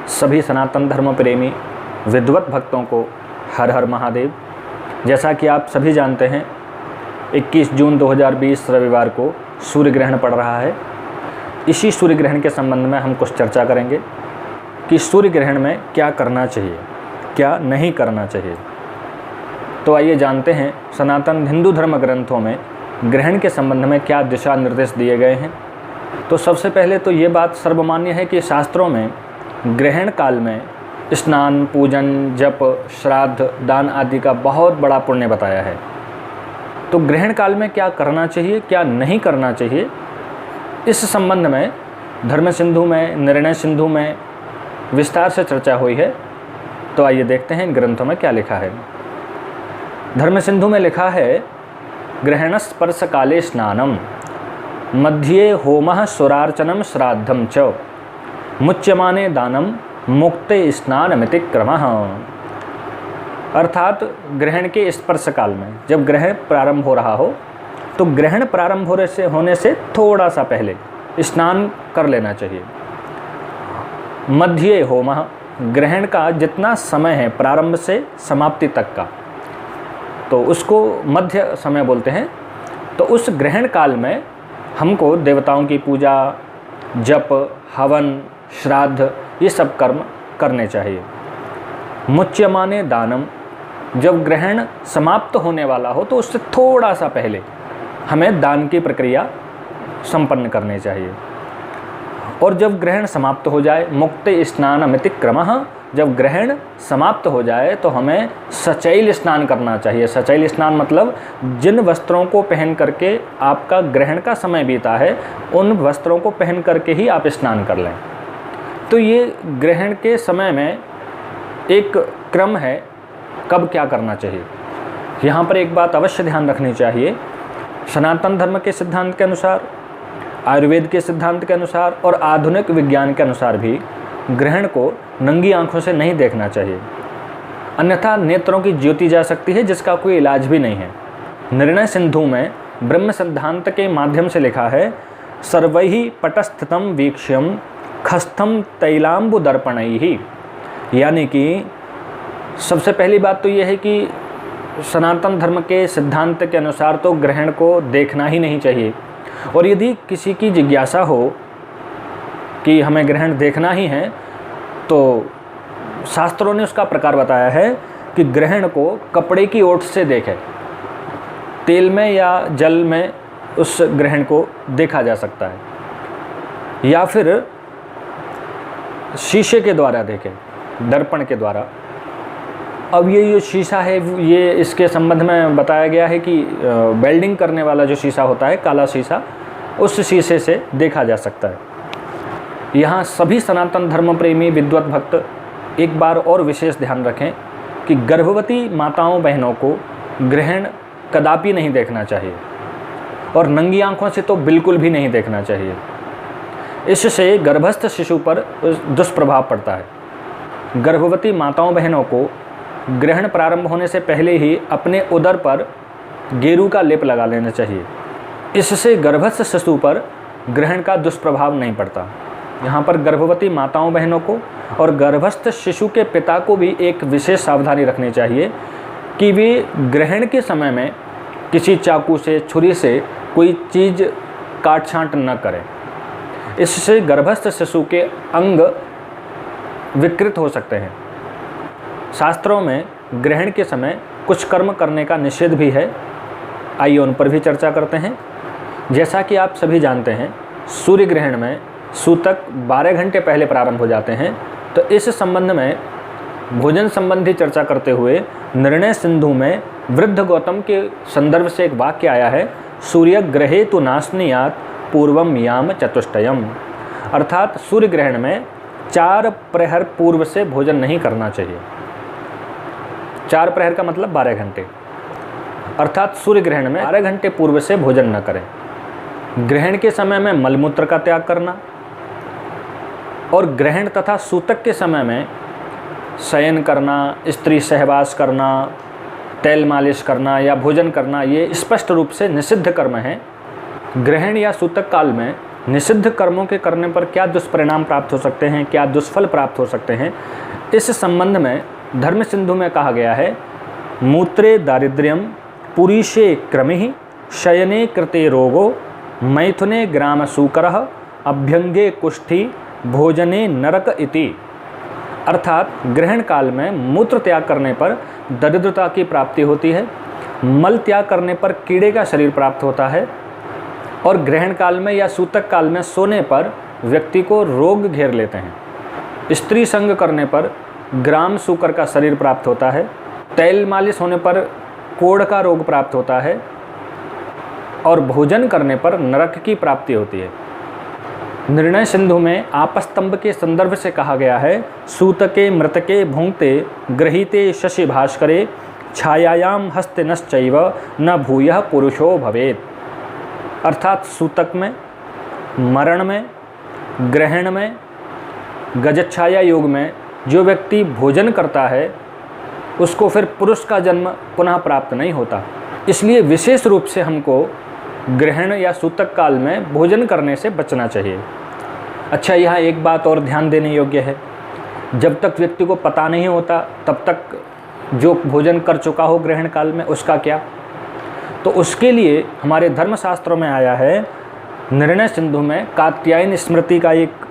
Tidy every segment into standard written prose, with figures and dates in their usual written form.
सभी सनातन धर्म प्रेमी विद्वत भक्तों को हर हर महादेव। जैसा कि आप सभी जानते हैं 21 जून 2020 रविवार को सूर्य ग्रहण पड़ रहा है। इसी सूर्य ग्रहण के संबंध में हम कुछ चर्चा करेंगे कि सूर्य ग्रहण में क्या करना चाहिए, क्या नहीं करना चाहिए। तो आइए जानते हैं सनातन हिंदू धर्म ग्रंथों में ग्रहण के संबंध में क्या दिशा निर्देश दिए गए हैं। तो सबसे पहले तो ये बात सर्वमान्य है कि शास्त्रों में ग्रहण काल में स्नान, पूजन, जप, श्राद्ध, दान आदि का बहुत बड़ा पुण्य बताया है। तो ग्रहण काल में क्या करना चाहिए, क्या नहीं करना चाहिए, इस संबंध में धर्म सिंधु में, निर्णय सिंधु में विस्तार से चर्चा हुई है। तो आइए देखते हैं इन ग्रंथों में क्या लिखा है। धर्म सिंधु में लिखा है, ग्रहण स्पर्श काले स्नानम मध्ये होमः सुरार्चनम श्राद्धम च मुच्यमाने दानम मुक्ते स्नानमिति क्रमः। अर्थात ग्रहण के स्पर्श काल में जब ग्रहण प्रारंभ हो रहा हो तो ग्रहण प्रारंभ होने से थोड़ा सा पहले स्नान कर लेना चाहिए। मध्य होमः, ग्रहण का जितना समय है प्रारंभ से समाप्ति तक का, तो उसको मध्य समय बोलते हैं। तो उस ग्रहण काल में हमको देवताओं की पूजा, जप, हवन, श्राद्ध ये सब कर्म करने चाहिए। मुच्यमाने दानम, जब ग्रहण समाप्त होने वाला हो तो उससे थोड़ा सा पहले हमें दान की प्रक्रिया संपन्न करनी चाहिए। और जब ग्रहण समाप्त हो जाए, मुक्ते स्नानमिति क्रमः, जब ग्रहण समाप्त हो जाए तो हमें सचैल स्नान करना चाहिए। सचैल स्नान मतलब जिन वस्त्रों को पहन करके आपका ग्रहण का समय बीता है उन वस्त्रों को पहन करके ही आप स्नान कर लें। तो ये ग्रहण के समय में एक क्रम है कब क्या करना चाहिए। यहाँ पर एक बात अवश्य ध्यान रखनी चाहिए, सनातन धर्म के सिद्धांत के अनुसार, आयुर्वेद के सिद्धांत के अनुसार और आधुनिक विज्ञान के अनुसार भी ग्रहण को नंगी आंखों से नहीं देखना चाहिए, अन्यथा नेत्रों की ज्योति जा सकती है जिसका कोई इलाज भी नहीं है। निर्णय सिंधु में ब्रह्म सिद्धांत के माध्यम से लिखा है, सर्वैहि पटस्थितम वीक्ष्यम खस्थम तैलांबु दर्पणैहि। यानी कि सबसे पहली बात तो ये है कि सनातन धर्म के सिद्धांत के अनुसार तो ग्रहण को देखना ही नहीं चाहिए। और यदि किसी की जिज्ञासा हो कि हमें ग्रहण देखना ही है तो शास्त्रों ने उसका प्रकार बताया है कि ग्रहण को कपड़े की ओट से देखें। तेल में या जल में उस ग्रहण को देखा जा सकता है, या फिर शीशे के द्वारा देखें, दर्पण के द्वारा। अब ये जो शीशा है ये इसके संबंध में बताया गया है कि वेल्डिंग करने वाला जो शीशा होता है, काला शीशा, उस शीशे से देखा जा सकता है। यहाँ सभी सनातन धर्म प्रेमी विद्वत भक्त एक बार और विशेष ध्यान रखें कि गर्भवती माताओं बहनों को ग्रहण कदापि नहीं देखना चाहिए और नंगी आंखों से तो बिल्कुल भी नहीं देखना चाहिए। इससे गर्भस्थ शिशु पर दुष्प्रभाव पड़ता है। गर्भवती माताओं बहनों को ग्रहण प्रारंभ होने से पहले ही अपने उदर पर गेरू का लेप लगा लेना चाहिए। इससे गर्भस्थ शिशु पर ग्रहण का दुष्प्रभाव नहीं पड़ता। यहाँ पर गर्भवती माताओं बहनों को और गर्भस्थ शिशु के पिता को भी एक विशेष सावधानी रखनी चाहिए कि वे ग्रहण के समय में किसी चाकू से, छुरी से कोई चीज़ काट छांट न करें। इससे गर्भस्थ शिशु के अंग विकृत हो सकते हैं। शास्त्रों में ग्रहण के समय कुछ कर्म करने का निषेध भी है, आइए उन पर भी चर्चा करते हैं। जैसा कि आप सभी जानते हैं सूर्य ग्रहण में सूतक 12 घंटे पहले प्रारंभ हो जाते हैं। तो इस संबंध में भोजन संबंधी चर्चा करते हुए निर्णय सिंधु में वृद्ध गौतम के संदर्भ से एक वाक्य आया है, सूर्य ग्रहे तु नास्नियात पूर्वम याम चतुष्टयम। अर्थात सूर्य ग्रहण में 4 प्रहर पूर्व से भोजन नहीं करना चाहिए। 4 प्रहर का मतलब 12 घंटे, अर्थात सूर्य ग्रहण में 12 घंटे पूर्व से भोजन न करें। ग्रहण के समय में मलमूत्र का त्याग करना और ग्रहण तथा सूतक के समय में शयन करना, स्त्री सहवास करना, तेल मालिश करना या भोजन करना, ये स्पष्ट रूप से निषिद्ध कर्म है। ग्रहण या सूतक काल में निषिद्ध कर्मों के करने पर क्या दुष्परिणाम प्राप्त हो सकते हैं, क्या दुष्फल प्राप्त हो सकते हैं, इस संबंध में धर्म सिंधु में कहा गया है, मूत्रे दारिद्र्यम पुरीशे क्रमिः शयने कृते रोगो मैथुने ग्राम सूकरः अभ्यंगे कुष्ठी भोजने नरक इति। अर्थात ग्रहण काल में मूत्र त्याग करने पर दरिद्रता की प्राप्ति होती है, मल त्याग करने पर कीड़े का शरीर प्राप्त होता है, और ग्रहण काल में या सूतक काल में सोने पर व्यक्ति को रोग घेर लेते हैं। स्त्री संग करने पर ग्राम सूकर का शरीर प्राप्त होता है, तैल मालिश होने पर कोढ़ का रोग प्राप्त होता है, और भोजन करने पर नरक की प्राप्ति होती है। निर्णय सिंधु में आपस्तंभ के संदर्भ से कहा गया है, सूतके मृतके भुंक्ते गृहीते शशि भास्करे छायायाम हस्ते नश्चैव न भूयः पुरुषो भवेत्। अर्थात सूतक में, मरण में, ग्रहण में, गजच्छाया योग में जो व्यक्ति भोजन करता है उसको फिर पुरुष का जन्म पुनः प्राप्त नहीं होता। इसलिए विशेष रूप से हमको ग्रहण या सूतक काल में भोजन करने से बचना चाहिए। अच्छा, यहाँ एक बात और ध्यान देने योग्य है, जब तक व्यक्ति को पता नहीं होता तब तक जो भोजन कर चुका हो ग्रहण काल में उसका क्या, तो उसके लिए हमारे धर्मशास्त्रों में आया है, निर्णय सिंधु में कात्यायन स्मृति का एक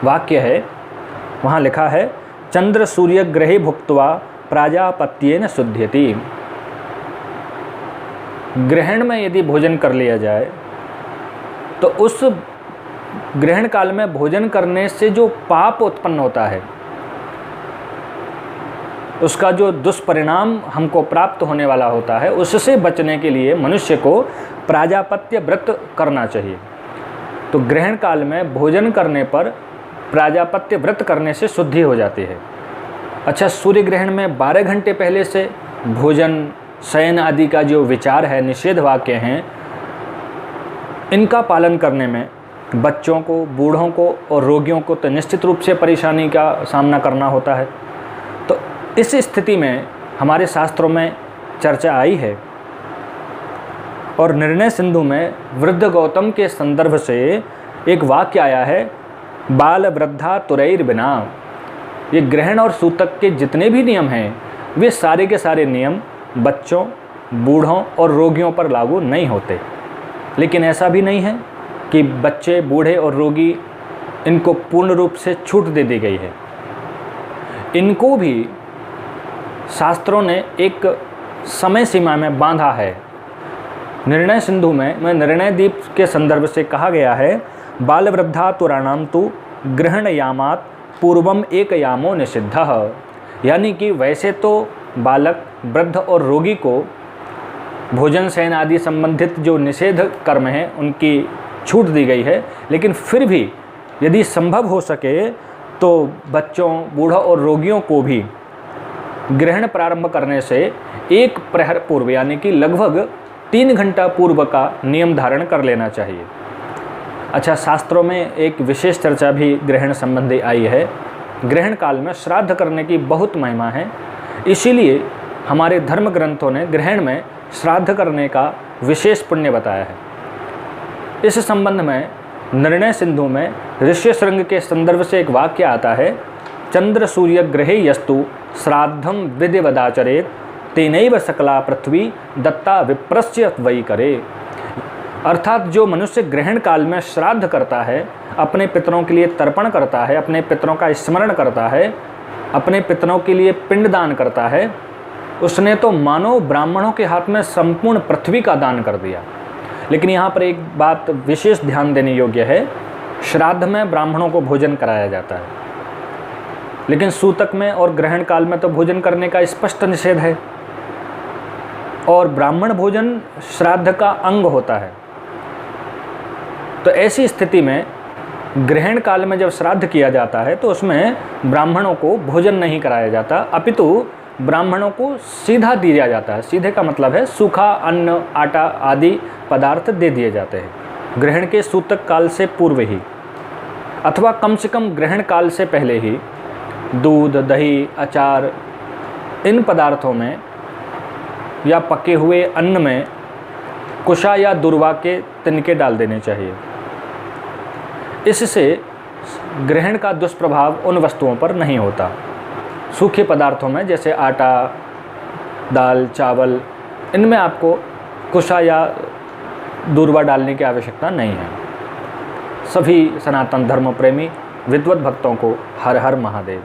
वाक्य है, वहाँ लिखा है, चंद्र सूर्य ग्रहे भुक्त्वा प्राजापत्येन शुध्यति। ग्रहण में यदि भोजन कर लिया जाए तो उस ग्रहण काल में भोजन करने से जो पाप उत्पन्न होता है, उसका जो दुष्परिणाम हमको प्राप्त होने वाला होता है, उससे बचने के लिए मनुष्य को प्राजापत्य व्रत करना चाहिए। तो ग्रहण काल में भोजन करने पर प्राजापत्य व्रत करने से शुद्धि हो जाती है। अच्छा, सूर्य ग्रहण में 12 घंटे पहले से भोजन, शयन आदि का जो विचार है, निषेध वाक्य हैं, इनका पालन करने में बच्चों को, बूढ़ों को और रोगियों को तो निश्चित रूप से परेशानी का सामना करना होता है। तो इस स्थिति में हमारे शास्त्रों में चर्चा आई है, और निर्णय सिंधु में वृद्ध गौतम के संदर्भ से एक वाक्य आया है, बाल वृद्धा तुरैर बिना। ये ग्रहण और सूतक के जितने भी नियम हैं वे सारे के सारे नियम बच्चों, बूढ़ों और रोगियों पर लागू नहीं होते। लेकिन ऐसा भी नहीं है कि बच्चे, बूढ़े और रोगी इनको पूर्ण रूप से छूट दे दी गई है। इनको भी शास्त्रों ने एक समय सीमा में बांधा है। निर्णय सिंधु में निर्णय दीप के संदर्भ से कहा गया है, बाल वृद्धा तुराणाम तु ग्रहण यामात पूर्वम एक यामो निषिद्धः। यानी कि वैसे तो बालक, वृद्ध और रोगी को भोजन, शयन आदि संबंधित जो निषेध कर्म हैं उनकी छूट दी गई है, लेकिन फिर भी यदि संभव हो सके तो बच्चों, बूढ़ों और रोगियों को भी ग्रहण प्रारंभ करने से एक प्रहर पूर्व यानी कि लगभग 3 घंटा पूर्व का नियम धारण कर लेना चाहिए। अच्छा, शास्त्रों में एक विशेष चर्चा भी ग्रहण संबंधी आई है। ग्रहण काल में श्राद्ध करने की बहुत महिमा है, इसीलिए हमारे धर्म ग्रंथों ने ग्रहण में श्राद्ध करने का विशेष पुण्य बताया है। इस संबंध में निर्णय सिंधु में ऋष्यशृंग के संदर्भ से एक वाक्य आता है, चंद्र सूर्य ग्रहे यस्तु श्राद्धम विधिवदाचरेत तेनैव सकला पृथ्वी दत्ता विप्रस्य वै करे। अर्थात जो मनुष्य ग्रहण काल में श्राद्ध करता है, अपने पितरों के लिए तर्पण करता है, अपने पितरों का स्मरण करता है, अपने पितरों के लिए पिंडदान करता है, उसने तो मानो ब्राह्मणों के हाथ में संपूर्ण पृथ्वी का दान कर दिया। लेकिन यहाँ पर एक बात विशेष ध्यान देने योग्य है, श्राद्ध में ब्राह्मणों को भोजन कराया जाता है, लेकिन सूतक में और ग्रहण काल में तो भोजन करने का स्पष्ट निषेध है, और ब्राह्मण भोजन श्राद्ध का अंग होता है। तो ऐसी स्थिति में ग्रहण काल में जब श्राद्ध किया जाता है तो उसमें ब्राह्मणों को भोजन नहीं कराया जाता, अपितु ब्राह्मणों को सीधा दिया जाता है। सीधे का मतलब है सूखा अन्न, आटा आदि पदार्थ दे दिए जाते हैं ग्रहण के सूतक काल से पूर्व ही, अथवा कम से कम ग्रहण काल से पहले ही दूध, दही, अचार इन पदार्थों में या पके हुए अन्न में कुशा या दुर्वा के तिनके डाल देने चाहिए। इससे ग्रहण का दुष्प्रभाव उन वस्तुओं पर नहीं होता। सूखे पदार्थों में जैसे आटा, दाल, चावल, इनमें आपको कुशा या दूर्वा डालने की आवश्यकता नहीं है। सभी सनातन धर्म प्रेमी विद्वत भक्तों को हर हर महादेव।